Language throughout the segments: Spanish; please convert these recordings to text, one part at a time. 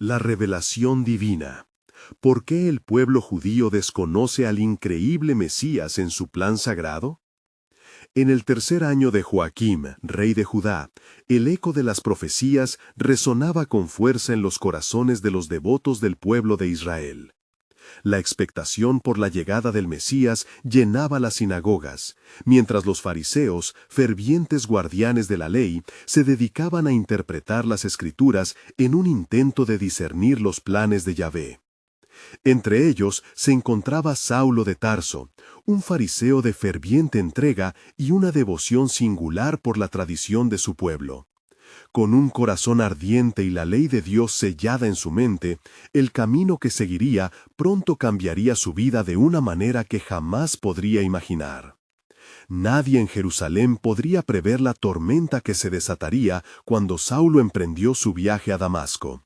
La revelación divina. ¿Por qué el pueblo judío desconoce al increíble Mesías en su plan sagrado? En el tercer año de Joaquim, rey de Judá, el eco de las profecías resonaba con fuerza en los corazones de los devotos del pueblo de Israel. La expectación por la llegada del Mesías llenaba las sinagogas, mientras los fariseos, fervientes guardianes de la ley, se dedicaban a interpretar las Escrituras en un intento de discernir los planes de Yahvé. Entre ellos se encontraba Saulo de Tarso, un fariseo de ferviente entrega y una devoción singular por la tradición de su pueblo. Con un corazón ardiente y la ley de Dios sellada en su mente, el camino que seguiría pronto cambiaría su vida de una manera que jamás podría imaginar. Nadie en Jerusalén podría prever la tormenta que se desataría cuando Saulo emprendió su viaje a Damasco.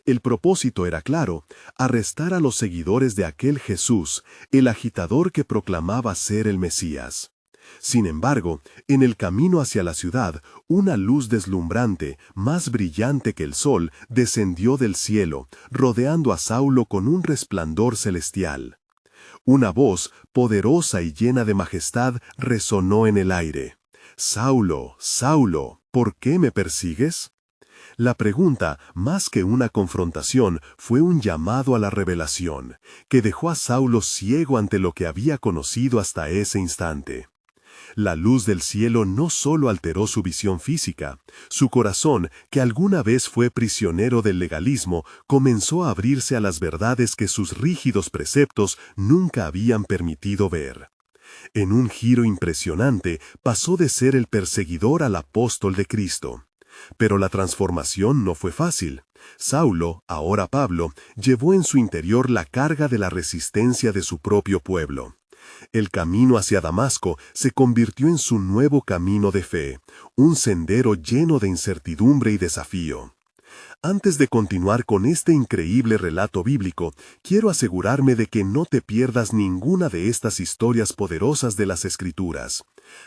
El propósito era claro: arrestar a los seguidores de aquel Jesús, el agitador que proclamaba ser el Mesías. Sin embargo, en el camino hacia la ciudad, una luz deslumbrante, más brillante que el sol, descendió del cielo, rodeando a Saulo con un resplandor celestial. Una voz, poderosa y llena de majestad, resonó en el aire. «Saulo, Saulo, ¿por qué me persigues?». La pregunta, más que una confrontación, fue un llamado a la revelación, que dejó a Saulo ciego ante lo que había conocido hasta ese instante. La luz del cielo no solo alteró su visión física, su corazón, que alguna vez fue prisionero del legalismo, comenzó a abrirse a las verdades que sus rígidos preceptos nunca habían permitido ver. En un giro impresionante, pasó de ser el perseguidor al apóstol de Cristo. Pero la transformación no fue fácil. Saulo, ahora Pablo, llevó en su interior la carga de la resistencia de su propio pueblo. El camino hacia Damasco se convirtió en su nuevo camino de fe, un sendero lleno de incertidumbre y desafío. Antes de continuar con este increíble relato bíblico, quiero asegurarme de que no te pierdas ninguna de estas historias poderosas de las Escrituras.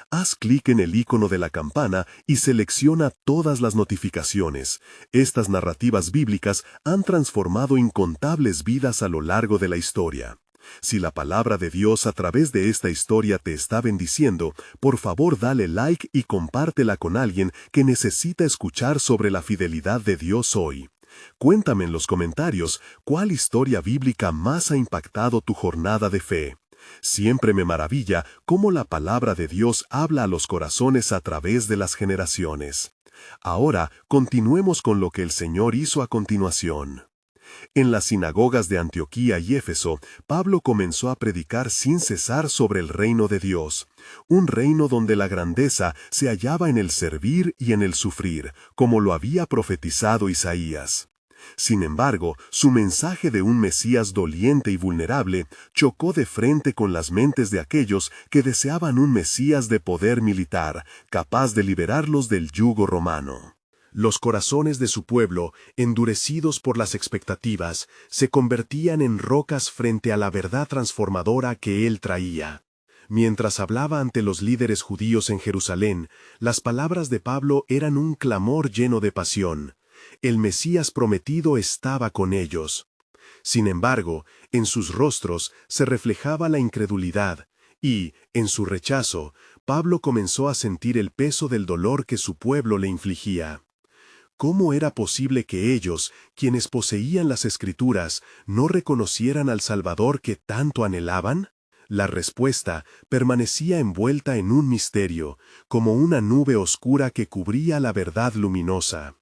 Haz clic en el icono de la campana y selecciona todas las notificaciones. Estas narrativas bíblicas han transformado incontables vidas a lo largo de la historia. Si la palabra de Dios a través de esta historia te está bendiciendo, por favor dale like y compártela con alguien que necesita escuchar sobre la fidelidad de Dios hoy. Cuéntame en los comentarios cuál historia bíblica más ha impactado tu jornada de fe. Siempre me maravilla cómo la palabra de Dios habla a los corazones a través de las generaciones. Ahora, continuemos con lo que el Señor hizo a continuación. En las sinagogas de Antioquía y Éfeso, Pablo comenzó a predicar sin cesar sobre el reino de Dios, un reino donde la grandeza se hallaba en el servir y en el sufrir, como lo había profetizado Isaías. Sin embargo, su mensaje de un Mesías doliente y vulnerable chocó de frente con las mentes de aquellos que deseaban un Mesías de poder militar, capaz de liberarlos del yugo romano. Los corazones de su pueblo, endurecidos por las expectativas, se convertían en rocas frente a la verdad transformadora que él traía. Mientras hablaba ante los líderes judíos en Jerusalén, las palabras de Pablo eran un clamor lleno de pasión. El Mesías prometido estaba con ellos. Sin embargo, en sus rostros se reflejaba la incredulidad, y, en su rechazo, Pablo comenzó a sentir el peso del dolor que su pueblo le infligía. ¿Cómo era posible que ellos, quienes poseían las Escrituras, no reconocieran al Salvador que tanto anhelaban? La respuesta permanecía envuelta en un misterio, como una nube oscura que cubría la verdad luminosa.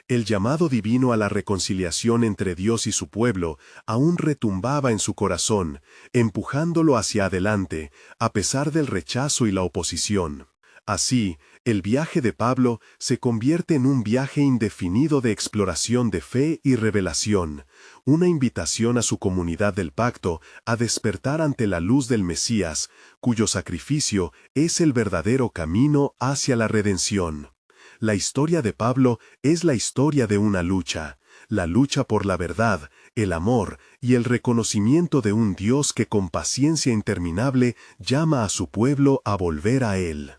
El llamado divino a la reconciliación entre Dios y su pueblo aún retumbaba en su corazón, empujándolo hacia adelante, a pesar del rechazo y la oposición. Así, el viaje de Pablo se convierte en un viaje indefinido de exploración de fe y revelación, una invitación a su comunidad del pacto a despertar ante la luz del Mesías, cuyo sacrificio es el verdadero camino hacia la redención. La historia de Pablo es la historia de una lucha, la lucha por la verdad, el amor y el reconocimiento de un Dios que con paciencia interminable llama a su pueblo a volver a Él.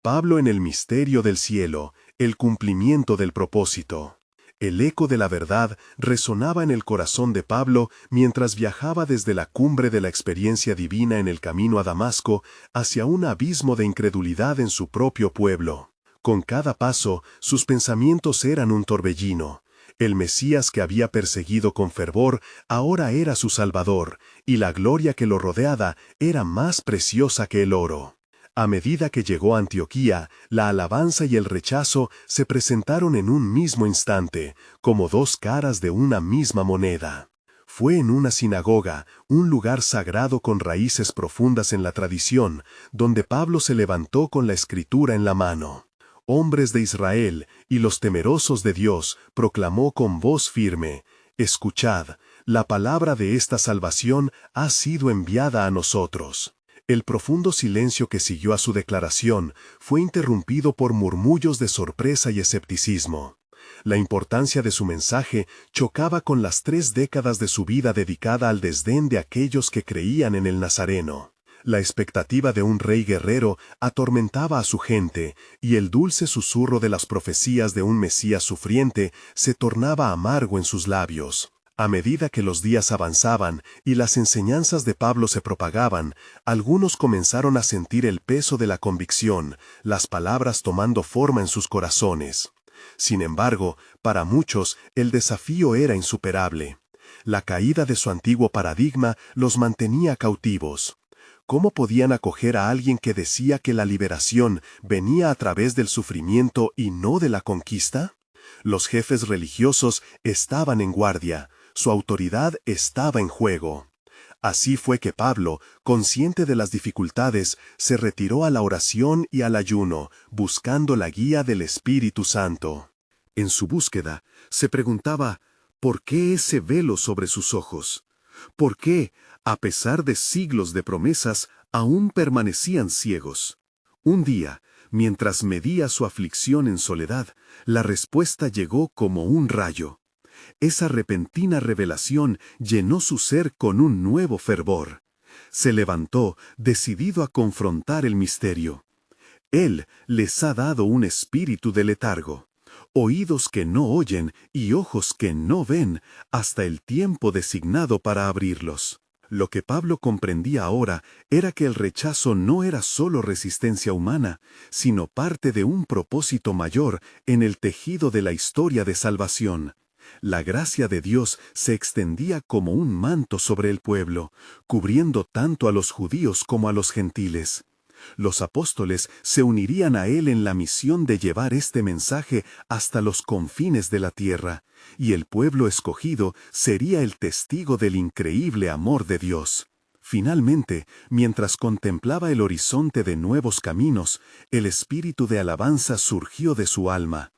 Pablo en el misterio del cielo, el cumplimiento del propósito. El eco de la verdad resonaba en el corazón de Pablo mientras viajaba desde la cumbre de la experiencia divina en el camino a Damasco hacia un abismo de incredulidad en su propio pueblo. Con cada paso, sus pensamientos eran un torbellino. El Mesías que había perseguido con fervor ahora era su Salvador, y la gloria que lo rodeaba era más preciosa que el oro. A medida que llegó a Antioquía, la alabanza y el rechazo se presentaron en un mismo instante, como dos caras de una misma moneda. Fue en una sinagoga, un lugar sagrado con raíces profundas en la tradición, donde Pablo se levantó con la escritura en la mano. Hombres de Israel y los temerosos de Dios, proclamó con voz firme: escuchad, la palabra de esta salvación ha sido enviada a nosotros. El profundo silencio que siguió a su declaración fue interrumpido por murmullos de sorpresa y escepticismo. La importancia de su mensaje chocaba con las 3 décadas de su vida dedicada al desdén de aquellos que creían en el Nazareno. La expectativa de un rey guerrero atormentaba a su gente, y el dulce susurro de las profecías de un Mesías sufriente se tornaba amargo en sus labios. A medida que los días avanzaban y las enseñanzas de Pablo se propagaban, algunos comenzaron a sentir el peso de la convicción, las palabras tomando forma en sus corazones. Sin embargo, para muchos, el desafío era insuperable. La caída de su antiguo paradigma los mantenía cautivos. ¿Cómo podían acoger a alguien que decía que la liberación venía a través del sufrimiento y no de la conquista? Los jefes religiosos estaban en guardia. Su autoridad estaba en juego. Así fue que Pablo, consciente de las dificultades, se retiró a la oración y al ayuno, buscando la guía del Espíritu Santo. En su búsqueda, se preguntaba, ¿por qué ese velo sobre sus ojos? ¿Por qué, a pesar de siglos de promesas, aún permanecían ciegos? Un día, mientras medía su aflicción en soledad, la respuesta llegó como un rayo. Esa repentina revelación llenó su ser con un nuevo fervor. Se levantó, decidido a confrontar el misterio. Él les ha dado un espíritu de letargo, oídos que no oyen y ojos que no ven, hasta el tiempo designado para abrirlos. Lo que Pablo comprendía ahora era que el rechazo no era solo resistencia humana, sino parte de un propósito mayor en el tejido de la historia de salvación. La gracia de Dios se extendía como un manto sobre el pueblo, cubriendo tanto a los judíos como a los gentiles. Los apóstoles se unirían a él en la misión de llevar este mensaje hasta los confines de la tierra, y el pueblo escogido sería el testigo del increíble amor de Dios. Finalmente, mientras contemplaba el horizonte de nuevos caminos, el espíritu de alabanza surgió de su alma.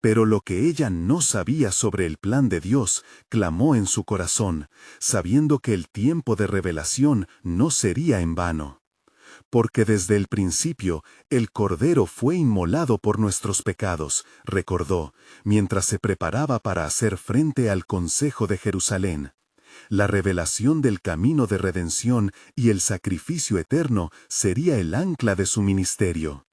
Pero lo que ella no sabía sobre el plan de Dios clamó en su corazón, sabiendo que el tiempo de revelación no sería en vano. Porque desde el principio el Cordero fue inmolado por nuestros pecados, recordó, mientras se preparaba para hacer frente al Consejo de Jerusalén. La revelación del camino de redención y el sacrificio eterno sería el ancla de su ministerio.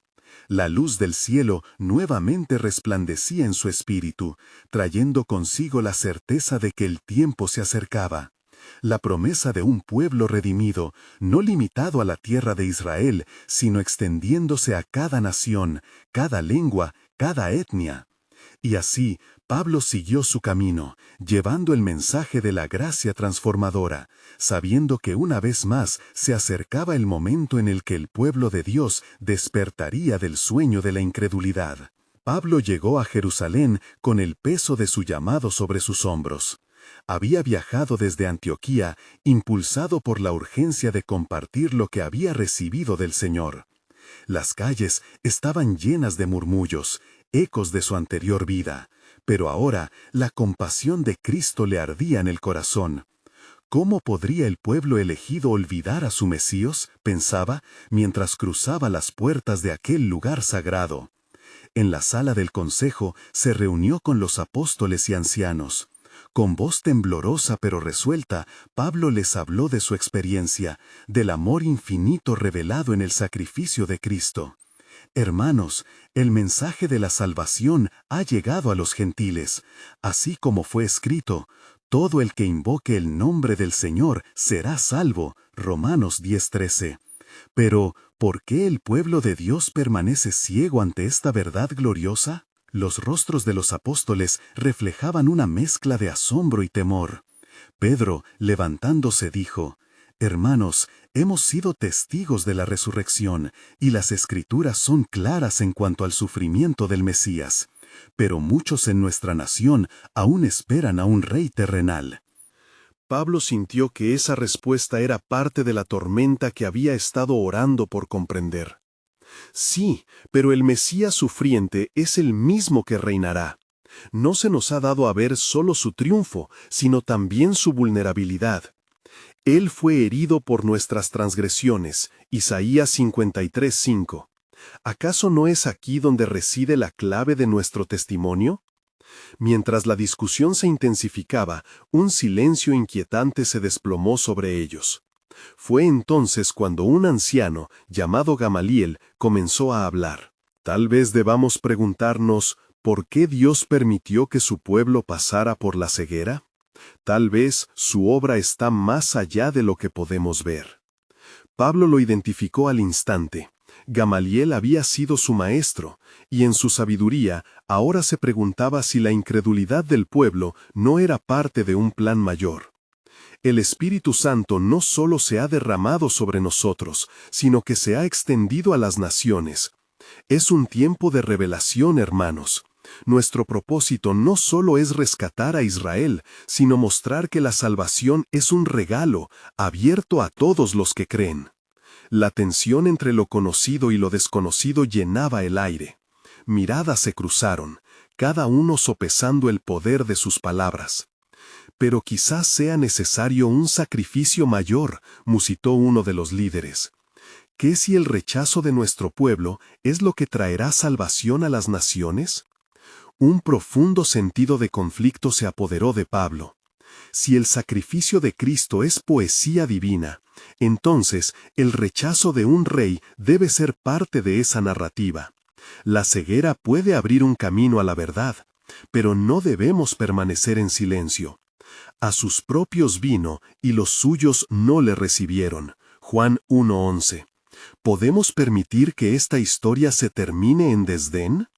La luz del cielo nuevamente resplandecía en su espíritu, trayendo consigo la certeza de que el tiempo se acercaba. La promesa de un pueblo redimido, no limitado a la tierra de Israel, sino extendiéndose a cada nación, cada lengua, cada etnia. Y así, Pablo siguió su camino, llevando el mensaje de la gracia transformadora, sabiendo que una vez más se acercaba el momento en el que el pueblo de Dios despertaría del sueño de la incredulidad. Pablo llegó a Jerusalén con el peso de su llamado sobre sus hombros. Había viajado desde Antioquía, impulsado por la urgencia de compartir lo que había recibido del Señor. Las calles estaban llenas de murmullos, ecos de su anterior vida, pero ahora la compasión de Cristo le ardía en el corazón. ¿Cómo podría el pueblo elegido olvidar a su Mesías?, pensaba, mientras cruzaba las puertas de aquel lugar sagrado. En la sala del consejo se reunió con los apóstoles y ancianos. Con voz temblorosa pero resuelta, Pablo les habló de su experiencia, del amor infinito revelado en el sacrificio de Cristo. Hermanos, el mensaje de la salvación ha llegado a los gentiles, así como fue escrito, todo el que invoque el nombre del Señor será salvo. Romanos 10:13. Pero, ¿por qué el pueblo de Dios permanece ciego ante esta verdad gloriosa? Los rostros de los apóstoles reflejaban una mezcla de asombro y temor. Pedro, levantándose, dijo, Hermanos, hemos sido testigos de la resurrección, y las Escrituras son claras en cuanto al sufrimiento del Mesías. Pero muchos en nuestra nación aún esperan a un rey terrenal. Pablo sintió que esa respuesta era parte de la tormenta que había estado orando por comprender. Sí, pero el Mesías sufriente es el mismo que reinará. No se nos ha dado a ver solo su triunfo, sino también su vulnerabilidad. Él fue herido por nuestras transgresiones, Isaías 53:5. ¿Acaso no es aquí donde reside la clave de nuestro testimonio? Mientras la discusión se intensificaba, un silencio inquietante se desplomó sobre ellos. Fue entonces cuando un anciano, llamado Gamaliel, comenzó a hablar. Tal vez debamos preguntarnos, ¿por qué Dios permitió que su pueblo pasara por la ceguera? Tal vez su obra está más allá de lo que podemos ver. Pablo lo identificó al instante. Gamaliel había sido su maestro, y en su sabiduría ahora se preguntaba si la incredulidad del pueblo no era parte de un plan mayor. El Espíritu Santo no solo se ha derramado sobre nosotros, sino que se ha extendido a las naciones. Es un tiempo de revelación, hermanos. Nuestro propósito no solo es rescatar a Israel, sino mostrar que la salvación es un regalo abierto a todos los que creen. La tensión entre lo conocido y lo desconocido llenaba el aire. Miradas se cruzaron, cada uno sopesando el poder de sus palabras. Pero quizás sea necesario un sacrificio mayor, musitó uno de los líderes. ¿Qué si el rechazo de nuestro pueblo es lo que traerá salvación a las naciones? Un profundo sentido de conflicto se apoderó de Pablo. Si el sacrificio de Cristo es poesía divina, entonces el rechazo de un rey debe ser parte de esa narrativa. La ceguera puede abrir un camino a la verdad, pero no debemos permanecer en silencio. A sus propios vino y los suyos no le recibieron. Juan 1:11. ¿Podemos permitir que esta historia se termine en desdén?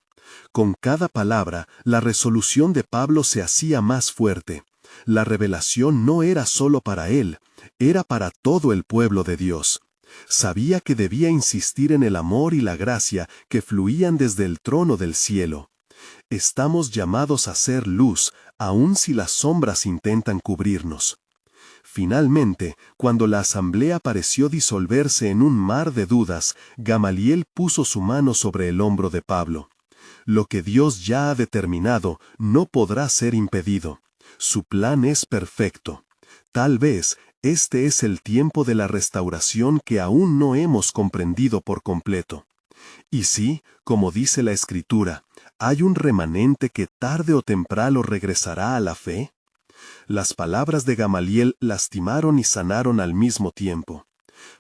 Con cada palabra, la resolución de Pablo se hacía más fuerte. La revelación no era solo para él, era para todo el pueblo de Dios. Sabía que debía insistir en el amor y la gracia que fluían desde el trono del cielo. Estamos llamados a ser luz, aun si las sombras intentan cubrirnos. Finalmente, cuando la asamblea pareció disolverse en un mar de dudas, Gamaliel puso su mano sobre el hombro de Pablo. Lo que Dios ya ha determinado no podrá ser impedido. Su plan es perfecto. Tal vez este es el tiempo de la restauración que aún no hemos comprendido por completo. Y sí, como dice la Escritura, ¿hay un remanente que tarde o temprano regresará a la fe? Las palabras de Gamaliel lastimaron y sanaron al mismo tiempo.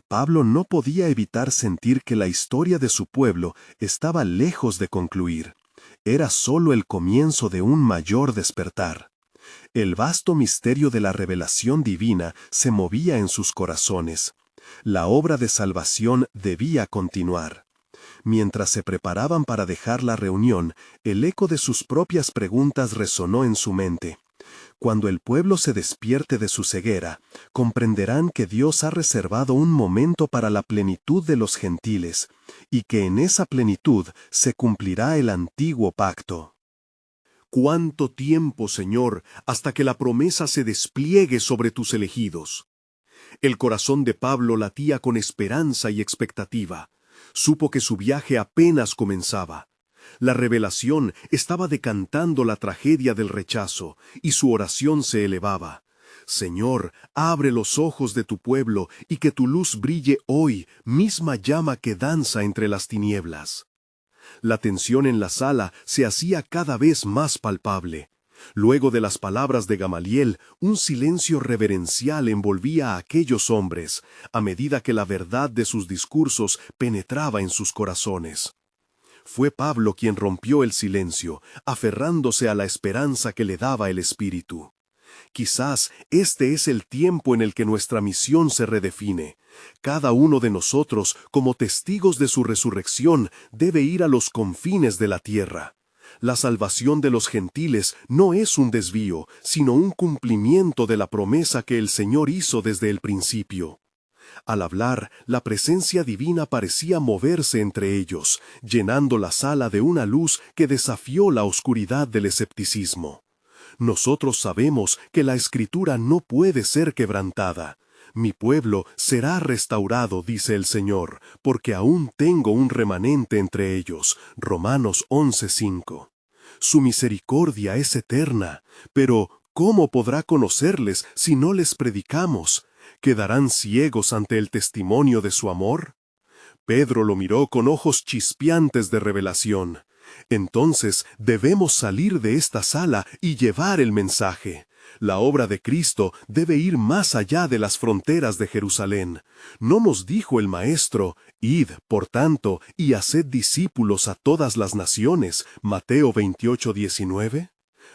Pablo no podía evitar sentir que la historia de su pueblo estaba lejos de concluir. Era solo el comienzo de un mayor despertar. El vasto misterio de la revelación divina se movía en sus corazones. La obra de salvación debía continuar. Mientras se preparaban para dejar la reunión, el eco de sus propias preguntas resonó en su mente. Cuando el pueblo se despierte de su ceguera, comprenderán que Dios ha reservado un momento para la plenitud de los gentiles, y que en esa plenitud se cumplirá el antiguo pacto. ¿Cuánto tiempo, Señor, hasta que la promesa se despliegue sobre tus elegidos? El corazón de Pablo latía con esperanza y expectativa. Supo que su viaje apenas comenzaba. La revelación estaba decantando la tragedia del rechazo, y su oración se elevaba. Señor, abre los ojos de tu pueblo, y que tu luz brille hoy, misma llama que danza entre las tinieblas. La tensión en la sala se hacía cada vez más palpable. Luego de las palabras de Gamaliel, un silencio reverencial envolvía a aquellos hombres, a medida que la verdad de sus discursos penetraba en sus corazones. Fue Pablo quien rompió el silencio, aferrándose a la esperanza que le daba el Espíritu. Quizás este es el tiempo en el que nuestra misión se redefine. Cada uno de nosotros, como testigos de su resurrección, debe ir a los confines de la tierra. La salvación de los gentiles no es un desvío, sino un cumplimiento de la promesa que el Señor hizo desde el principio. Al hablar, la presencia divina parecía moverse entre ellos, llenando la sala de una luz que desafió la oscuridad del escepticismo. Nosotros sabemos que la Escritura no puede ser quebrantada. Mi pueblo será restaurado, dice el Señor, porque aún tengo un remanente entre ellos. Romanos 11:5. Su misericordia es eterna, pero ¿cómo podrá conocerles si no les predicamos? ¿Quedarán ciegos ante el testimonio de su amor? Pedro lo miró con ojos chispeantes de revelación. Entonces debemos salir de esta sala y llevar el mensaje. La obra de Cristo debe ir más allá de las fronteras de Jerusalén. ¿No nos dijo el Maestro, id, por tanto, y haced discípulos a todas las naciones? Mateo 28:19.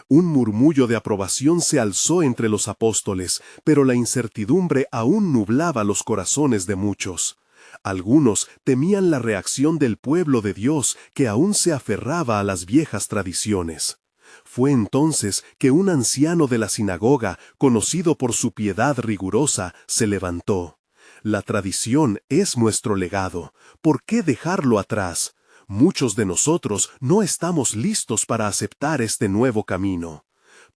Un murmullo de aprobación se alzó entre los apóstoles, pero la incertidumbre aún nublaba los corazones de muchos. Algunos temían la reacción del pueblo de Dios que aún se aferraba a las viejas tradiciones. Fue entonces que un anciano de la sinagoga, conocido por su piedad rigurosa, se levantó. La tradición es nuestro legado. ¿Por qué dejarlo atrás? Muchos de nosotros no estamos listos para aceptar este nuevo camino.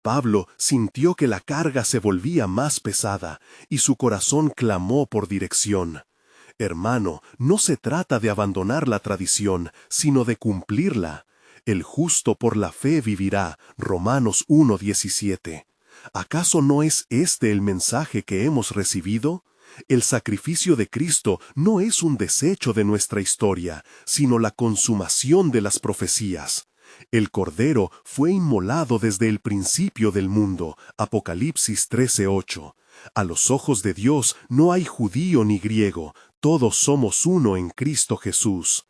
Pablo sintió que la carga se volvía más pesada, y su corazón clamó por dirección. Hermano, no se trata de abandonar la tradición, sino de cumplirla. El justo por la fe vivirá. Romanos 1:17. ¿Acaso no es este el mensaje que hemos recibido? El sacrificio de Cristo no es un desecho de nuestra historia, sino la consumación de las profecías. El Cordero fue inmolado desde el principio del mundo. Apocalipsis 13:8. A los ojos de Dios no hay judío ni griego, todos somos uno en Cristo Jesús.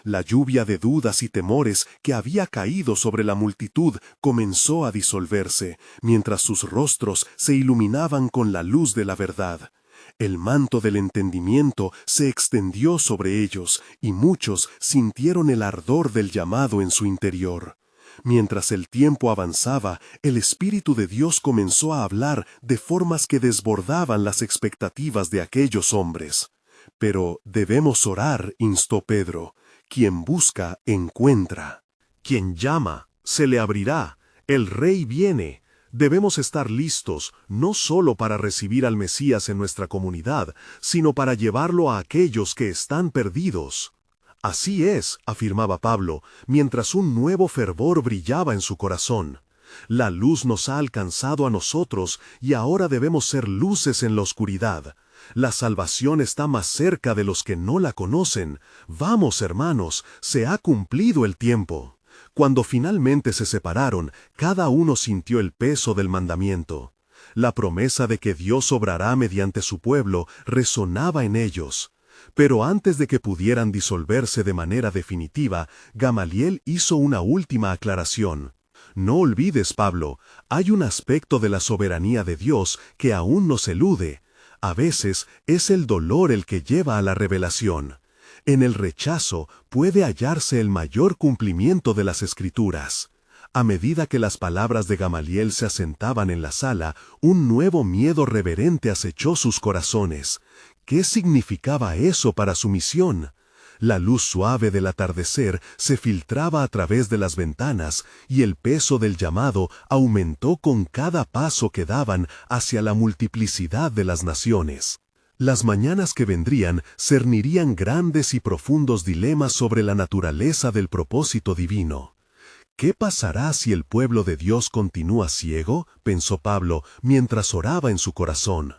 La lluvia de dudas y temores que había caído sobre la multitud comenzó a disolverse, mientras sus rostros se iluminaban con la luz de la verdad. El manto del entendimiento se extendió sobre ellos, y muchos sintieron el ardor del llamado en su interior. Mientras el tiempo avanzaba, el Espíritu de Dios comenzó a hablar de formas que desbordaban las expectativas de aquellos hombres. Pero debemos orar, instó Pedro. Quien busca, encuentra. Quien llama, se le abrirá. El Rey viene. Debemos estar listos, no solo para recibir al Mesías en nuestra comunidad, sino para llevarlo a aquellos que están perdidos. Así es, afirmaba Pablo, mientras un nuevo fervor brillaba en su corazón. La luz nos ha alcanzado a nosotros y ahora debemos ser luces en la oscuridad. La salvación está más cerca de los que no la conocen. Vamos, hermanos, se ha cumplido el tiempo. Cuando finalmente se separaron, cada uno sintió el peso del mandamiento. La promesa de que Dios obrará mediante su pueblo resonaba en ellos. Pero antes de que pudieran disolverse de manera definitiva, Gamaliel hizo una última aclaración. No olvides, Pablo, hay un aspecto de la soberanía de Dios que aún nos elude. A veces es el dolor el que lleva a la revelación. En el rechazo puede hallarse el mayor cumplimiento de las Escrituras. A medida que las palabras de Gamaliel se asentaban en la sala, un nuevo miedo reverente acechó sus corazones. ¿Qué significaba eso para su misión? La luz suave del atardecer se filtraba a través de las ventanas y el peso del llamado aumentó con cada paso que daban hacia la multiplicidad de las naciones. Las mañanas que vendrían cernirían grandes y profundos dilemas sobre la naturaleza del propósito divino. ¿Qué pasará si el pueblo de Dios continúa ciego?, pensó Pablo mientras oraba en su corazón.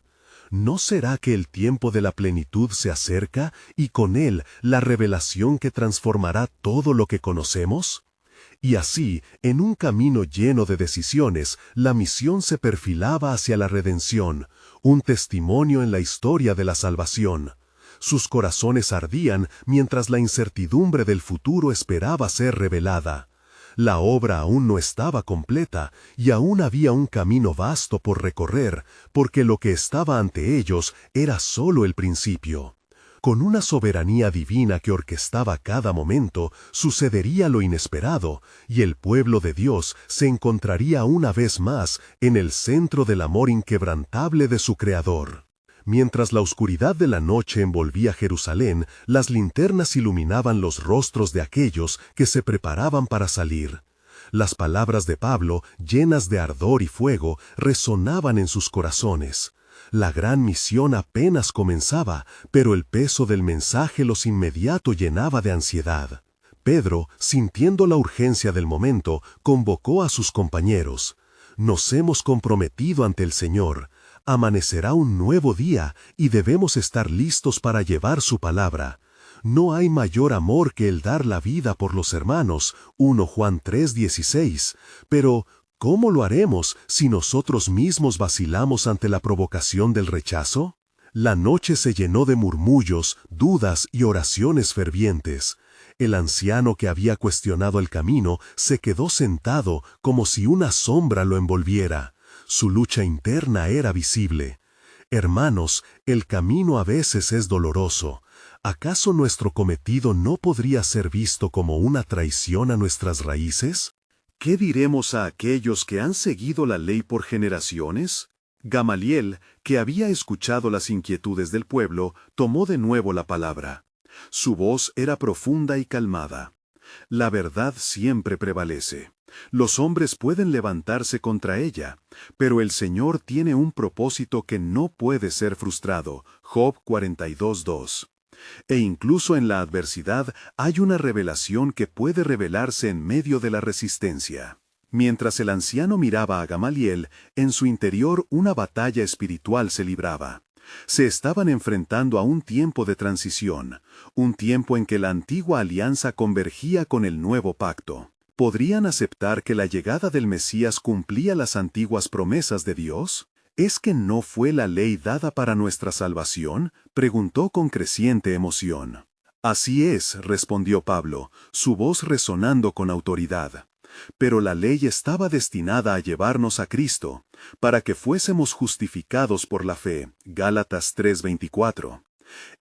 ¿No será que el tiempo de la plenitud se acerca y con él la revelación que transformará todo lo que conocemos? Y así, en un camino lleno de decisiones, la misión se perfilaba hacia la redención, un testimonio en la historia de la salvación. Sus corazones ardían mientras la incertidumbre del futuro esperaba ser revelada. La obra aún no estaba completa y aún había un camino vasto por recorrer, porque lo que estaba ante ellos era solo el principio. Con una soberanía divina que orquestaba cada momento, sucedería lo inesperado, y el pueblo de Dios se encontraría una vez más en el centro del amor inquebrantable de su Creador. Mientras la oscuridad de la noche envolvía Jerusalén, las linternas iluminaban los rostros de aquellos que se preparaban para salir. Las palabras de Pablo, llenas de ardor y fuego, resonaban en sus corazones. La gran misión apenas comenzaba, pero el peso del mensaje los inmediato llenaba de ansiedad. Pedro, sintiendo la urgencia del momento, convocó a sus compañeros. Nos hemos comprometido ante el Señor. Amanecerá un nuevo día y debemos estar listos para llevar su palabra. No hay mayor amor que el dar la vida por los hermanos, 1 Juan 3:16, pero ¿cómo lo haremos si nosotros mismos vacilamos ante la provocación del rechazo? La noche se llenó de murmullos, dudas y oraciones fervientes. El anciano que había cuestionado el camino se quedó sentado como si una sombra lo envolviera. Su lucha interna era visible. Hermanos, el camino a veces es doloroso. ¿Acaso nuestro cometido no podría ser visto como una traición a nuestras raíces? ¿Qué diremos a aquellos que han seguido la ley por generaciones? Gamaliel, que había escuchado las inquietudes del pueblo, tomó de nuevo la palabra. Su voz era profunda y calmada. La verdad siempre prevalece. Los hombres pueden levantarse contra ella, pero el Señor tiene un propósito que no puede ser frustrado. Job 42:2. E incluso en la adversidad hay una revelación que puede revelarse en medio de la resistencia. Mientras el anciano miraba a Gamaliel, en su interior una batalla espiritual se libraba. Se estaban enfrentando a un tiempo de transición, un tiempo en que la antigua alianza convergía con el nuevo pacto. ¿Podrían aceptar que la llegada del Mesías cumplía las antiguas promesas de Dios? ¿Es que no fue la ley dada para nuestra salvación?, preguntó con creciente emoción. Así es, respondió Pablo, su voz resonando con autoridad. Pero la ley estaba destinada a llevarnos a Cristo, para que fuésemos justificados por la fe. Gálatas 3:24.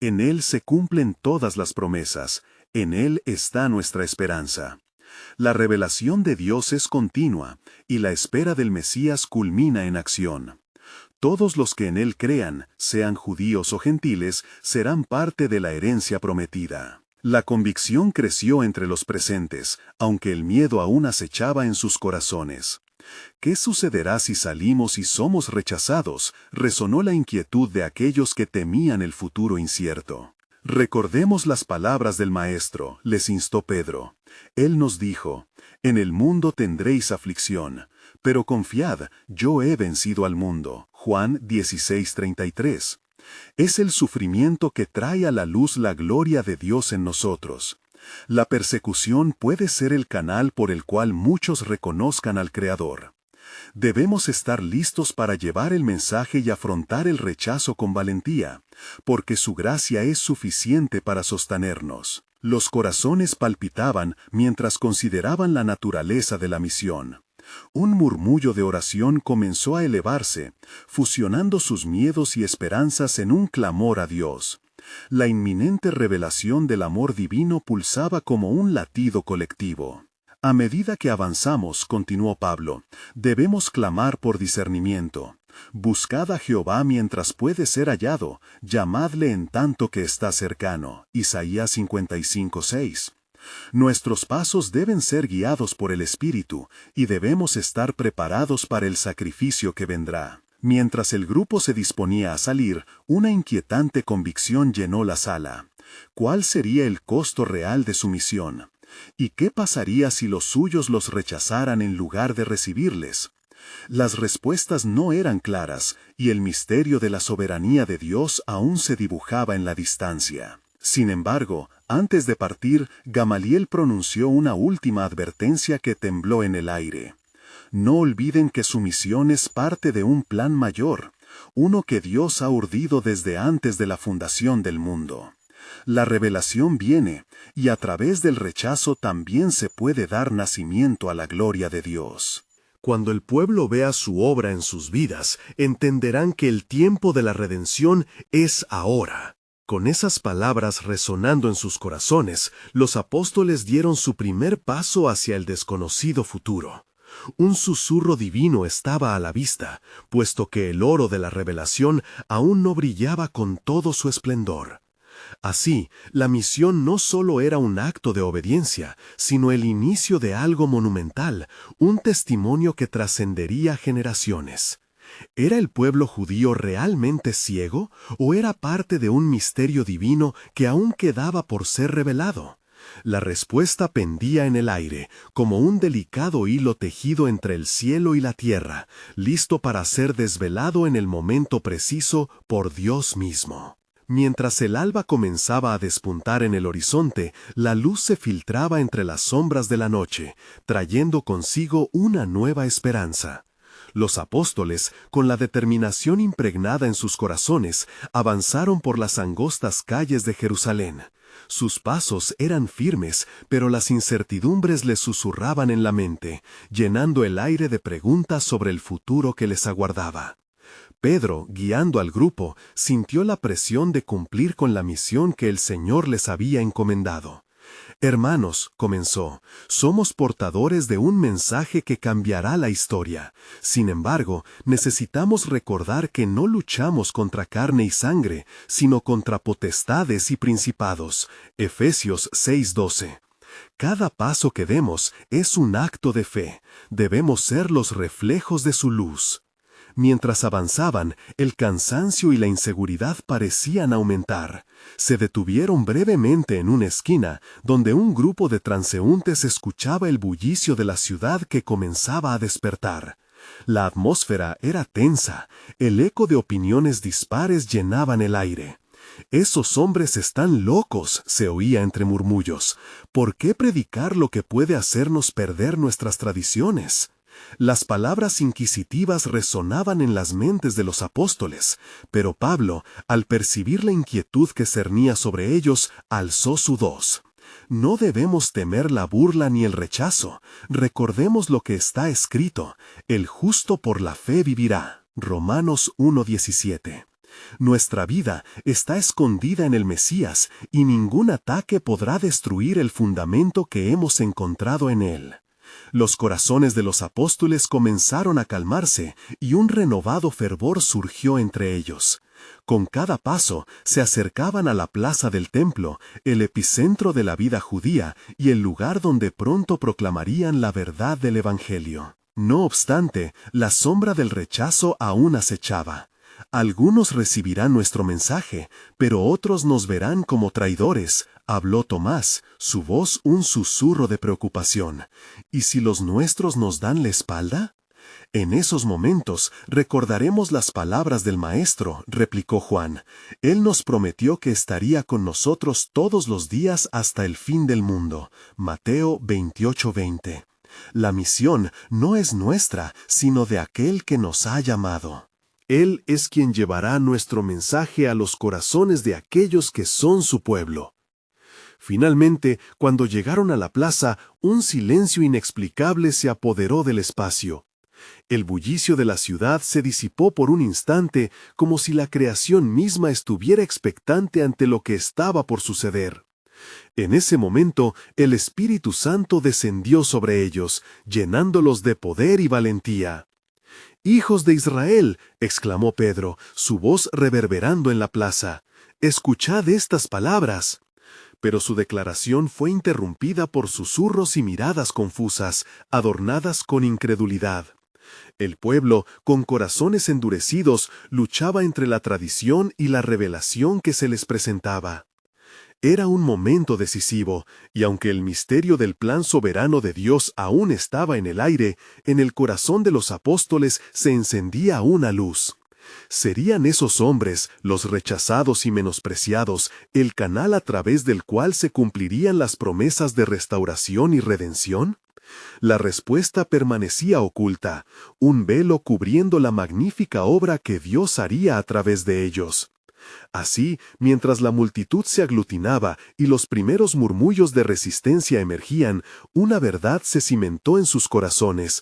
En Él se cumplen todas las promesas, en Él está nuestra esperanza. La revelación de Dios es continua, y la espera del Mesías culmina en acción. Todos los que en Él crean, sean judíos o gentiles, serán parte de la herencia prometida. La convicción creció entre los presentes, aunque el miedo aún acechaba en sus corazones. ¿Qué sucederá si salimos y somos rechazados?, resonó la inquietud de aquellos que temían el futuro incierto. Recordemos las palabras del Maestro, les instó Pedro. Él nos dijo, en el mundo tendréis aflicción, pero confiad, yo he vencido al mundo. Juan 16:33. Es el sufrimiento que trae a la luz la gloria de Dios en nosotros. La persecución puede ser el canal por el cual muchos reconozcan al Creador. Debemos estar listos para llevar el mensaje y afrontar el rechazo con valentía, porque su gracia es suficiente para sostenernos. Los corazones palpitaban mientras consideraban la naturaleza de la misión. Un murmullo de oración comenzó a elevarse, fusionando sus miedos y esperanzas en un clamor a Dios. La inminente revelación del amor divino pulsaba como un latido colectivo. A medida que avanzamos, continuó Pablo, debemos clamar por discernimiento. Buscad a Jehová mientras puede ser hallado, llamadle en tanto que está cercano. Isaías 55:6. Nuestros pasos deben ser guiados por el Espíritu, y debemos estar preparados para el sacrificio que vendrá. Mientras el grupo se disponía a salir, una inquietante convicción llenó la sala. ¿Cuál sería el costo real de su misión? ¿Y qué pasaría si los suyos los rechazaran en lugar de recibirles? Las respuestas no eran claras, y el misterio de la soberanía de Dios aún se dibujaba en la distancia. Sin embargo, antes de partir, Gamaliel pronunció una última advertencia que tembló en el aire. No olviden que su misión es parte de un plan mayor, uno que Dios ha urdido desde antes de la fundación del mundo. La revelación viene, y a través del rechazo también se puede dar nacimiento a la gloria de Dios. Cuando el pueblo vea su obra en sus vidas, entenderán que el tiempo de la redención es ahora. Con esas palabras resonando en sus corazones, los apóstoles dieron su primer paso hacia el desconocido futuro. Un susurro divino estaba a la vista, puesto que el oro de la revelación aún no brillaba con todo su esplendor. Así, la misión no solo era un acto de obediencia, sino el inicio de algo monumental, un testimonio que trascendería generaciones. ¿Era el pueblo judío realmente ciego o era parte de un misterio divino que aún quedaba por ser revelado? La respuesta pendía en el aire, como un delicado hilo tejido entre el cielo y la tierra, listo para ser desvelado en el momento preciso por Dios mismo. Mientras el alba comenzaba a despuntar en el horizonte, la luz se filtraba entre las sombras de la noche, trayendo consigo una nueva esperanza. Los apóstoles, con la determinación impregnada en sus corazones, avanzaron por las angostas calles de Jerusalén. Sus pasos eran firmes, pero las incertidumbres les susurraban en la mente, llenando el aire de preguntas sobre el futuro que les aguardaba. Pedro, guiando al grupo, sintió la presión de cumplir con la misión que el Señor les había encomendado. «Hermanos», comenzó, «somos portadores de un mensaje que cambiará la historia. Sin embargo, necesitamos recordar que no luchamos contra carne y sangre, sino contra potestades y principados». Efesios 6:12. Cada paso que demos es un acto de fe. Debemos ser los reflejos de su luz. Mientras avanzaban, el cansancio y la inseguridad parecían aumentar. Se detuvieron brevemente en una esquina, donde un grupo de transeúntes escuchaba el bullicio de la ciudad que comenzaba a despertar. La atmósfera era tensa, el eco de opiniones dispares llenaban el aire. «Esos hombres están locos», se oía entre murmullos. «¿Por qué predicar lo que puede hacernos perder nuestras tradiciones?». Las palabras inquisitivas resonaban en las mentes de los apóstoles, pero Pablo, al percibir la inquietud que cernía sobre ellos, alzó su voz. «No debemos temer la burla ni el rechazo. Recordemos lo que está escrito: el justo por la fe vivirá». Romanos 1:17. Nuestra vida está escondida en el Mesías y ningún ataque podrá destruir el fundamento que hemos encontrado en él. Los corazones de los apóstoles comenzaron a calmarse y un renovado fervor surgió entre ellos. Con cada paso se acercaban a la plaza del templo, el epicentro de la vida judía y el lugar donde pronto proclamarían la verdad del Evangelio. No obstante, la sombra del rechazo aún acechaba. «Algunos recibirán nuestro mensaje, pero otros nos verán como traidores», habló Tomás, su voz un susurro de preocupación. «¿Y si los nuestros nos dan la espalda?». «En esos momentos recordaremos las palabras del Maestro», replicó Juan. «Él nos prometió que estaría con nosotros todos los días hasta el fin del mundo». Mateo 28:20. La misión no es nuestra, sino de aquel que nos ha llamado. Él es quien llevará nuestro mensaje a los corazones de aquellos que son su pueblo. Finalmente, cuando llegaron a la plaza, un silencio inexplicable se apoderó del espacio. El bullicio de la ciudad se disipó por un instante, como si la creación misma estuviera expectante ante lo que estaba por suceder. En ese momento, el Espíritu Santo descendió sobre ellos, llenándolos de poder y valentía. «Hijos de Israel», exclamó Pedro, su voz reverberando en la plaza, «escuchad estas palabras». Pero su declaración fue interrumpida por susurros y miradas confusas, adornadas con incredulidad. El pueblo, con corazones endurecidos, luchaba entre la tradición y la revelación que se les presentaba. Era un momento decisivo, y aunque el misterio del plan soberano de Dios aún estaba en el aire, en el corazón de los apóstoles se encendía una luz. ¿Serían esos hombres, los rechazados y menospreciados, el canal a través del cual se cumplirían las promesas de restauración y redención? La respuesta permanecía oculta, un velo cubriendo la magnífica obra que Dios haría a través de ellos. Así, mientras la multitud se aglutinaba y los primeros murmullos de resistencia emergían, una verdad se cimentó en sus corazones.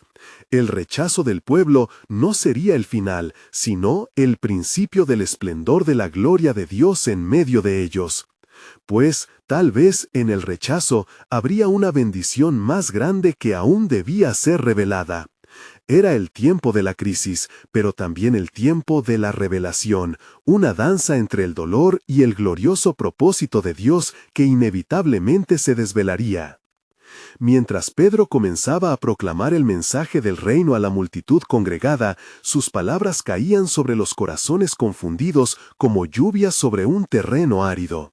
El rechazo del pueblo no sería el final, sino el principio del esplendor de la gloria de Dios en medio de ellos. Pues, tal vez en el rechazo habría una bendición más grande que aún debía ser revelada. Era el tiempo de la crisis, pero también el tiempo de la revelación, una danza entre el dolor y el glorioso propósito de Dios que inevitablemente se desvelaría. Mientras Pedro comenzaba a proclamar el mensaje del reino a la multitud congregada, sus palabras caían sobre los corazones confundidos como lluvia sobre un terreno árido.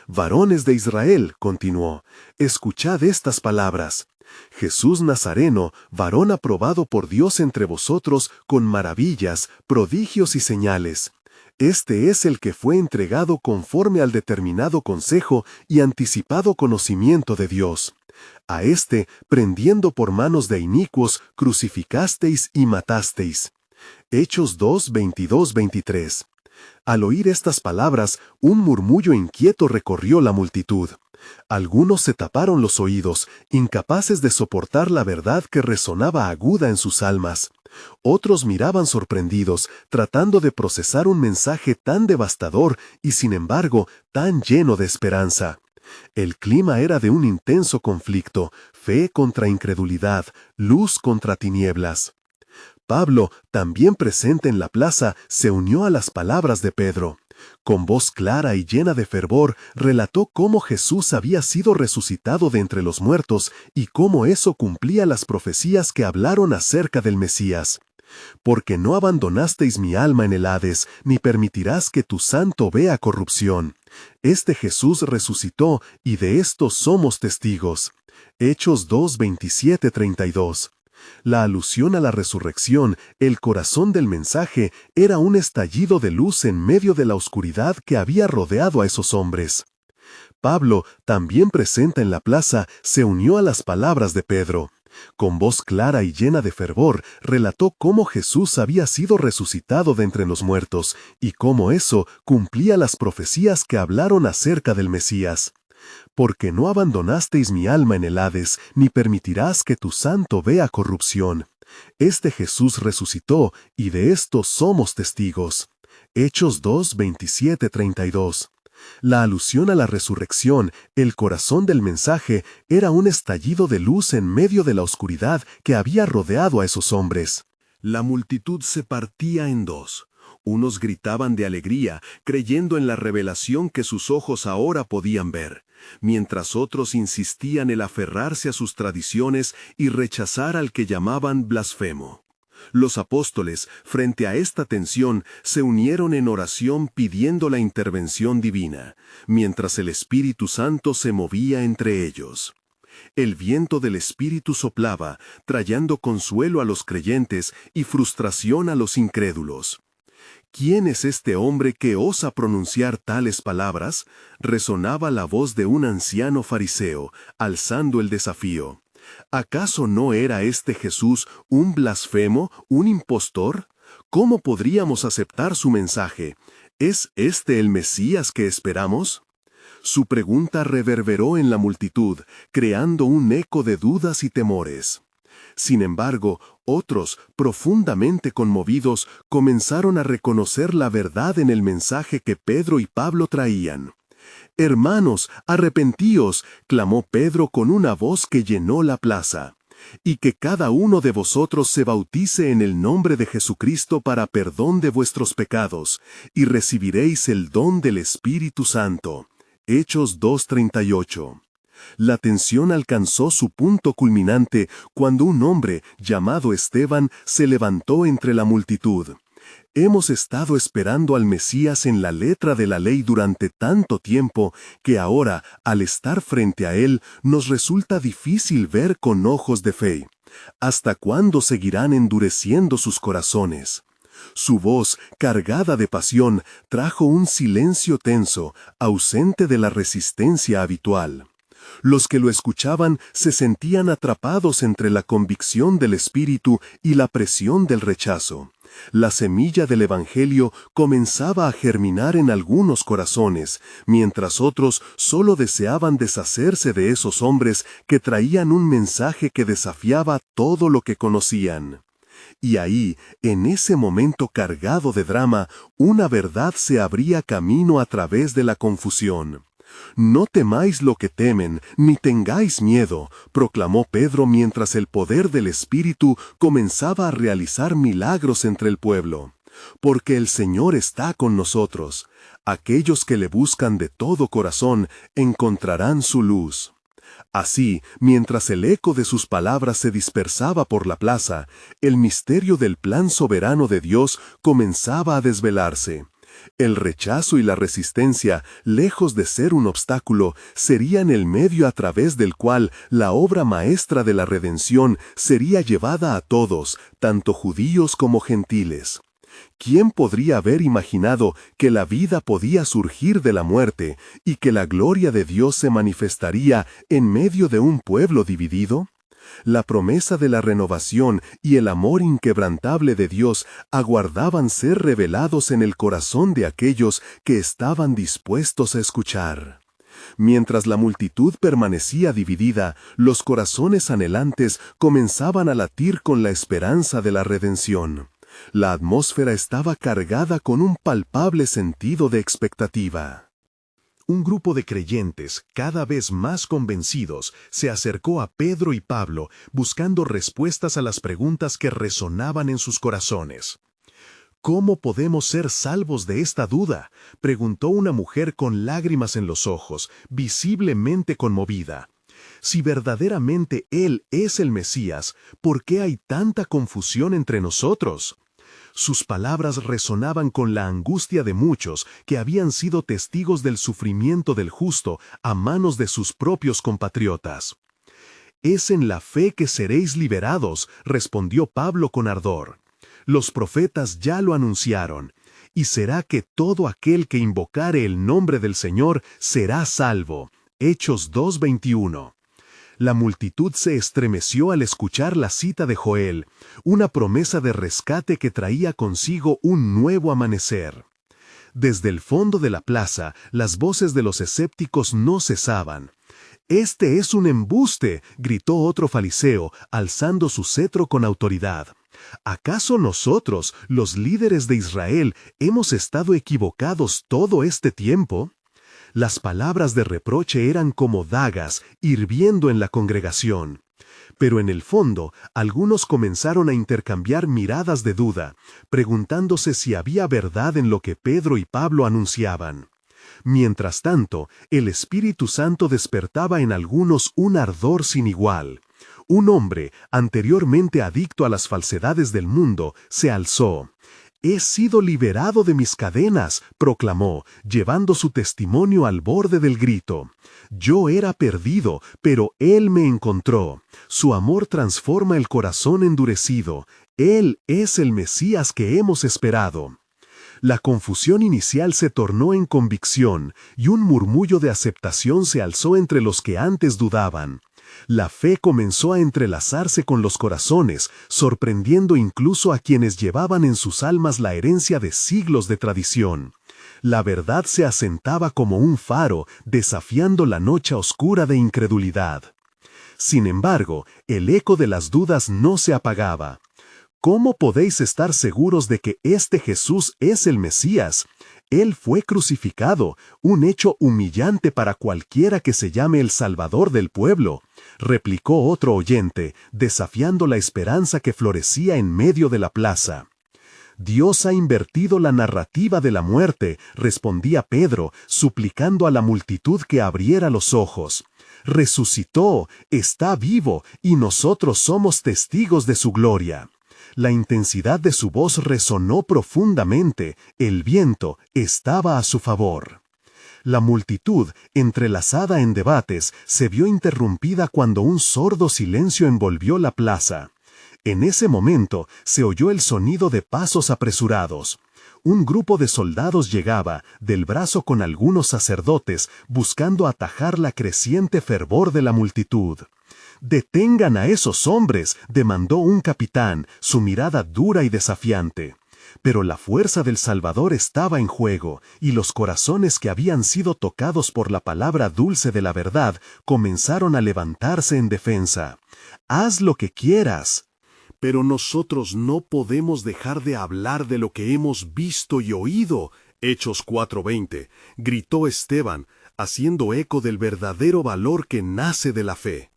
«Varones de Israel», continuó, «escuchad estas palabras. Jesús Nazareno, varón aprobado por Dios entre vosotros con maravillas, prodigios y señales. Este es el que fue entregado conforme al determinado consejo y anticipado conocimiento de Dios. A este, prendiendo por manos de inicuos, crucificasteis y matasteis». Hechos 2, 22, 23. Al oír estas palabras, un murmullo inquieto recorrió la multitud. Algunos se taparon los oídos, incapaces de soportar la verdad que resonaba aguda en sus almas. Otros miraban sorprendidos, tratando de procesar un mensaje tan devastador y, sin embargo, tan lleno de esperanza. El clima era de un intenso conflicto, fe contra incredulidad, luz contra tinieblas. Pablo, también presente en la plaza, se unió a las palabras de Pedro. Con voz clara y llena de fervor, relató cómo Jesús había sido resucitado de entre los muertos y cómo eso cumplía las profecías que hablaron acerca del Mesías. «Porque no abandonasteis mi alma en el Hades, ni permitirás que tu santo vea corrupción. Este Jesús resucitó, y de esto somos testigos». Hechos 2, 27, 32. La alusión a la resurrección, el corazón del mensaje, era un estallido de luz en medio de la oscuridad que había rodeado a esos hombres. Pablo, también presente en la plaza, se unió a las palabras de Pedro. Con voz clara y llena de fervor, relató cómo Jesús había sido resucitado de entre los muertos y cómo eso cumplía las profecías que hablaron acerca del Mesías. «Porque no abandonasteis mi alma en el Hades, ni permitirás que tu santo vea corrupción. Este Jesús resucitó, y de esto somos testigos». Hechos 2, 27, 32. La alusión a la resurrección, el corazón del mensaje, era un estallido de luz en medio de la oscuridad que había rodeado a esos hombres. La multitud se partía en dos. Unos gritaban de alegría, creyendo en la revelación que sus ojos ahora podían ver, mientras otros insistían en aferrarse a sus tradiciones y rechazar al que llamaban blasfemo. Los apóstoles, frente a esta tensión, se unieron en oración pidiendo la intervención divina, mientras el Espíritu Santo se movía entre ellos. El viento del Espíritu soplaba, trayendo consuelo a los creyentes y frustración a los incrédulos. «¿Quién es este hombre que osa pronunciar tales palabras?», resonaba la voz de un anciano fariseo, alzando el desafío. «¿Acaso no era este Jesús un blasfemo, un impostor? ¿Cómo podríamos aceptar su mensaje? ¿Es este el Mesías que esperamos?». Su pregunta reverberó en la multitud, creando un eco de dudas y temores. Sin embargo, otros, profundamente conmovidos, comenzaron a reconocer la verdad en el mensaje que Pedro y Pablo traían. «Hermanos, arrepentíos», clamó Pedro con una voz que llenó la plaza, «y que cada uno de vosotros se bautice en el nombre de Jesucristo para perdón de vuestros pecados, y recibiréis el don del Espíritu Santo». Hechos 2:38. La tensión alcanzó su punto culminante cuando un hombre, llamado Esteban, se levantó entre la multitud. «Hemos estado esperando al Mesías en la letra de la ley durante tanto tiempo que ahora, al estar frente a él, nos resulta difícil ver con ojos de fe. ¿Hasta cuándo seguirán endureciendo sus corazones?». Su voz, cargada de pasión, trajo un silencio tenso, ausente de la resistencia habitual. Los que lo escuchaban se sentían atrapados entre la convicción del Espíritu y la presión del rechazo. La semilla del Evangelio comenzaba a germinar en algunos corazones, mientras otros solo deseaban deshacerse de esos hombres que traían un mensaje que desafiaba todo lo que conocían. Y ahí, en ese momento cargado de drama, una verdad se abría camino a través de la confusión. «No temáis lo que temen, ni tengáis miedo», proclamó Pedro mientras el poder del Espíritu comenzaba a realizar milagros entre el pueblo. «Porque el Señor está con nosotros. Aquellos que le buscan de todo corazón encontrarán su luz». Así, mientras el eco de sus palabras se dispersaba por la plaza, el misterio del plan soberano de Dios comenzaba a desvelarse. El rechazo y la resistencia, lejos de ser un obstáculo, serían el medio a través del cual la obra maestra de la redención sería llevada a todos, tanto judíos como gentiles. ¿Quién podría haber imaginado que la vida podía surgir de la muerte y que la gloria de Dios se manifestaría en medio de un pueblo dividido? La promesa de la renovación y el amor inquebrantable de Dios aguardaban ser revelados en el corazón de aquellos que estaban dispuestos a escuchar. Mientras la multitud permanecía dividida, los corazones anhelantes comenzaban a latir con la esperanza de la redención. La atmósfera estaba cargada con un palpable sentido de expectativa. Un grupo de creyentes, cada vez más convencidos, se acercó a Pedro y Pablo buscando respuestas a las preguntas que resonaban en sus corazones. «¿Cómo podemos ser salvos de esta duda?», preguntó una mujer con lágrimas en los ojos, visiblemente conmovida. «Si verdaderamente Él es el Mesías, ¿por qué hay tanta confusión entre nosotros?». Sus palabras resonaban con la angustia de muchos que habían sido testigos del sufrimiento del justo a manos de sus propios compatriotas. «Es en la fe que seréis liberados», respondió Pablo con ardor. «Los profetas ya lo anunciaron, y será que todo aquel que invocare el nombre del Señor será salvo». Hechos 2:21. La multitud se estremeció al escuchar la cita de Joel, una promesa de rescate que traía consigo un nuevo amanecer. Desde el fondo de la plaza, las voces de los escépticos no cesaban. «Este es un embuste», gritó otro fariseo, alzando su cetro con autoridad. «¿Acaso nosotros, los líderes de Israel, hemos estado equivocados todo este tiempo?». Las palabras de reproche eran como dagas hirviendo en la congregación. Pero en el fondo, algunos comenzaron a intercambiar miradas de duda, preguntándose si había verdad en lo que Pedro y Pablo anunciaban. Mientras tanto, el Espíritu Santo despertaba en algunos un ardor sin igual. Un hombre, anteriormente adicto a las falsedades del mundo, se alzó. «He sido liberado de mis cadenas», proclamó, llevando su testimonio al borde del grito. «Yo era perdido, pero Él me encontró. Su amor transforma el corazón endurecido. Él es el Mesías que hemos esperado». La confusión inicial se tornó en convicción, y un murmullo de aceptación se alzó entre los que antes dudaban. La fe comenzó a entrelazarse con los corazones, sorprendiendo incluso a quienes llevaban en sus almas la herencia de siglos de tradición. La verdad se asentaba como un faro, desafiando la noche oscura de incredulidad. Sin embargo, el eco de las dudas no se apagaba. «¿Cómo podéis estar seguros de que este Jesús es el Mesías? Él fue crucificado, un hecho humillante para cualquiera que se llame el Salvador del pueblo», replicó otro oyente, desafiando la esperanza que florecía en medio de la plaza. «Dios ha invertido la narrativa de la muerte», respondía Pedro, suplicando a la multitud que abriera los ojos. «Resucitó, está vivo, y nosotros somos testigos de su gloria». La intensidad de su voz resonó profundamente, el viento estaba a su favor. La multitud, entrelazada en debates, se vio interrumpida cuando un sordo silencio envolvió la plaza. En ese momento se oyó el sonido de pasos apresurados. Un grupo de soldados llegaba, del brazo con algunos sacerdotes, buscando atajar la creciente fervor de la multitud. «Detengan a esos hombres», demandó un capitán, su mirada dura y desafiante. Pero la fuerza del Salvador estaba en juego, y los corazones que habían sido tocados por la palabra dulce de la verdad comenzaron a levantarse en defensa. «Haz lo que quieras». Pero nosotros no podemos dejar de hablar de lo que hemos visto y oído. Hechos 4:20, gritó Esteban, haciendo eco del verdadero valor que nace de la fe.